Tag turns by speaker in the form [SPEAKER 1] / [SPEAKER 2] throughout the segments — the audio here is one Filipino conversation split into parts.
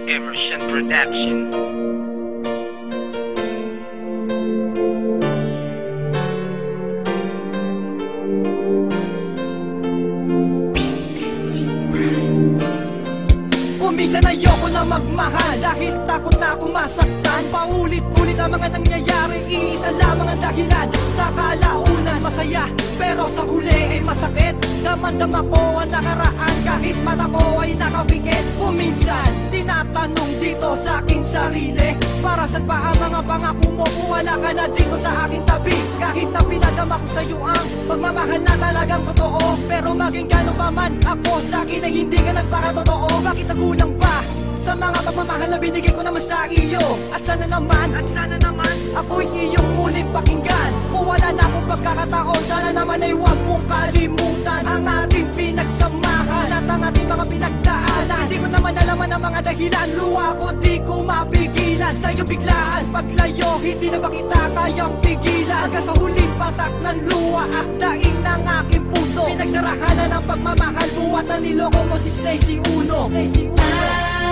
[SPEAKER 1] Emerson Production.
[SPEAKER 2] Minsan ayoko na magmahal dahil takot na akong masaktan. Paulit-ulit ang mga nangyayari, iisa lamang ang dahilan. Sa kalaunan masaya, pero sa huli ay masakit. Damang-dama ko ang nakaraan kahit mata ko ay nakapikit. Kung minsan tinatanong dito sa aking sarili, para saan pa ang mga pangako mo kung wala ka na dito sa aking tabi? Kahit na pinadama ko sa'yo ang pagmamahal na talagang totoo, pero maging gano'n pa man ako sa akin ay hindi ka nagpakatotoo. Bakit nagulang pa sa mga pagmamahal na binigay ko naman sa iyo? At sana naman ako'y iyong muling pakinggan. Kung wala na akong pagkakataon, sana naman ay huwag mong kalimutan ang ating pinagsamahan at ang ating mga pinagdaanan. Hindi ko naman alaman ang mga dahilan, luha ko di ko mapigilan. Sa'yo biglaan paglayo, hindi na ba kita kayang pigilan? Hanggang sa huling patak ng luha at daing ng aking puso, pinagsarahan na ng pagmamahal, buhat na niloko mo si Stacy Uno.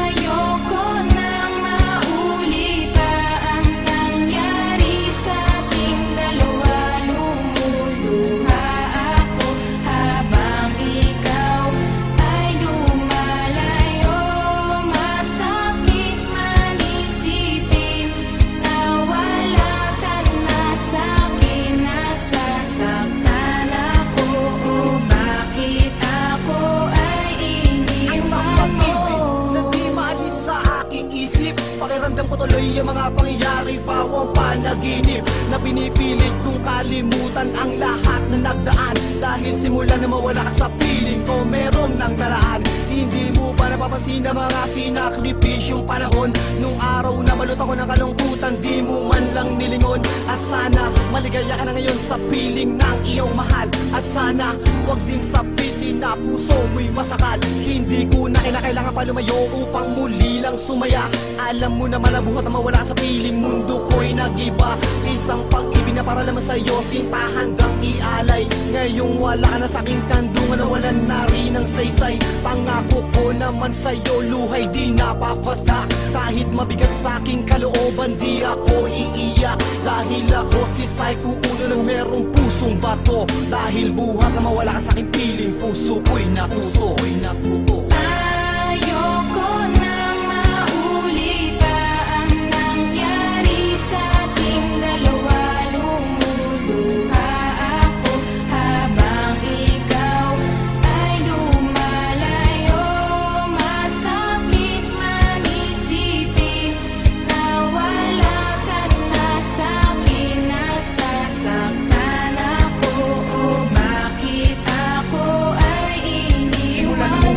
[SPEAKER 3] Ayoko nang maulit pa ang nangyari sa ating dalawa. Lumuluha ako habang ikaw ay lumalayo. Masakit man isipin na wala ka na sa'kin. Nasasaktan ako, o bakit ako ay iniwan mo?
[SPEAKER 2] Pakiramdam ko tuloy ang mga pangyayari, pawang panaginip na pinipilit kong kalimutan ang lahat na nagdaan. Dahil simula na mawala ka sa piling ko, meron ng daraan. Hindi mo ba napapansin na mga sinakripisyong panahon? Nung araw na malot ako ng kalungkutan, di mo man lang nilingon. At sana maligaya ka na ngayon sa piling ng iyong mahal. At sana wag din sapitin na puso mo'y masakal. Hindi ko na kinakailangan pa lumayo upang muli lang sumaya. Alam mo naman na buhat na mawala sa piling, mundo ko'y nag-iba. Isang pag-ibig na para lamang sa'yo, sinta hanggang ialay. Ngayong wala ka na sa'king kandungan, nawalan na rin ang saysay. Pangako ko naman sa'yo, luhay di napapata. Kahit mabigat sa'king kalooban, di ako iiyak. Dahil ako si Psycho Uno na merong pusong bato. Dahil buhat na mawala ka sa'king piling, puso ko'y natuto.
[SPEAKER 3] Ayoko nang maulit pa ang nangyari sa ating dalawa. Lumuluha ako habang ikaw ay lumalayo. Masakit man isipin na wala ka na sa'kin. Nasasaktan ako, o bakit ako ay iniwan mo?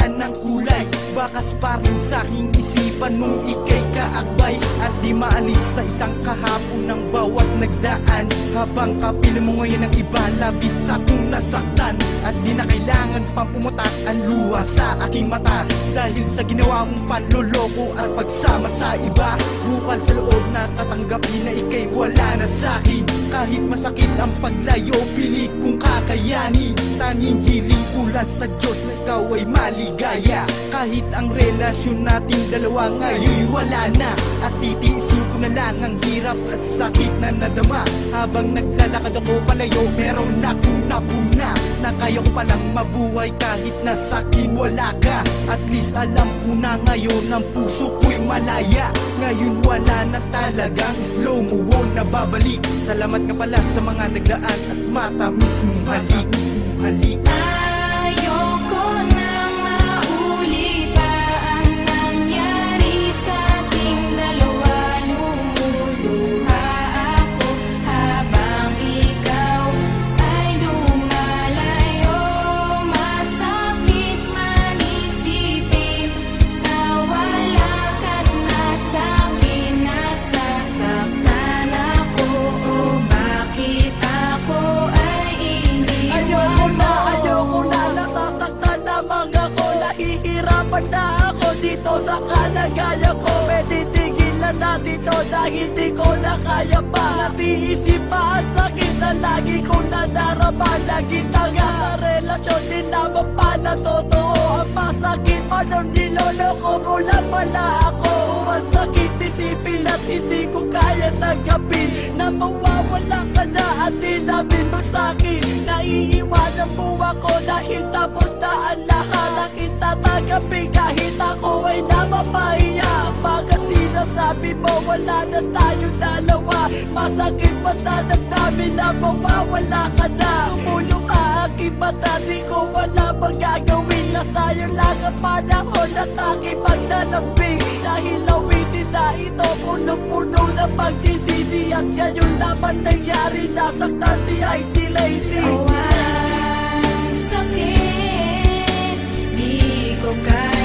[SPEAKER 2] Ng kulay, bakas pa rin sa'king isipan nung ika'y kaakbay. At di maalis sa isang kahapon ng bawat nagdaan. Habang kapili mo ngayon ang iba, labis akong nasaktan. At di na kailangan pang pumutak ang luha sa aking mata. Dahil sa ginawa mong panloloko at pagsama sa iba. Bukal sa loob na tatanggapin na ika'y wala na sa'kin. Kahit masakit ang paglayo, pilit kong kakayanin. Tanging hiling ulan sa Diyos na ikaw ay maligaya. Kahit ang relasyon nating dalawa ngayon wala na. At titiisin ko na lang ang hirap at sakit na nadama. Habang naglalakad ako palayo, meron akong napuna. Na kaya ko palang mabuhay kahit na sa'kin wala ka. At least alam ko na ngayon ang puso ko'y malaya. Ngayon wala na talagang slow mo na babalik. Salamat nga pala sa mga nagdaan at matamis mong halik.
[SPEAKER 3] Ayoko nang maulit pa ang nangyari sa ating dalawa. Lumuluha ako habang ikaw ay lumalayo. Masakit man isipin na wala ka na sa'kin. Nasasaktan ako, o bakit ako ay iniwan mo?
[SPEAKER 2] Ayoko na nasasaktan naman ako. Nahihirapan na ako dito sa kalagaya ko. Pwede tigilan na dito dahil di ko na kaya pa. Natiisip pa ang sakit na lagi kong nadarama. Lagi tanga sa relasyon, di naman pa na totoo. Ang masakit pa nung nilolo nawawala ako. Masakit isipin at hindi ko kaya tanggapin na mawawala ka na at di namin magsakit. Naiiwanan mo ako dahil tapos na ang lahat. Ang itatanggapin kahit ako ay napapahiya. Mga sinasabi mo wala na tayong dalawa. Masakit pa sa damdamin na mawawala ka na. Tumulong ka aking mata, di ko wala magagawin. Nasayang lang ang panahon at aking paglalambing. Dahil awitin na ito, puno-puno na pagsisisi. At ngayon naman nangyari, nasaktan si Icy Lazy.
[SPEAKER 3] Ang sakit, di ko kaya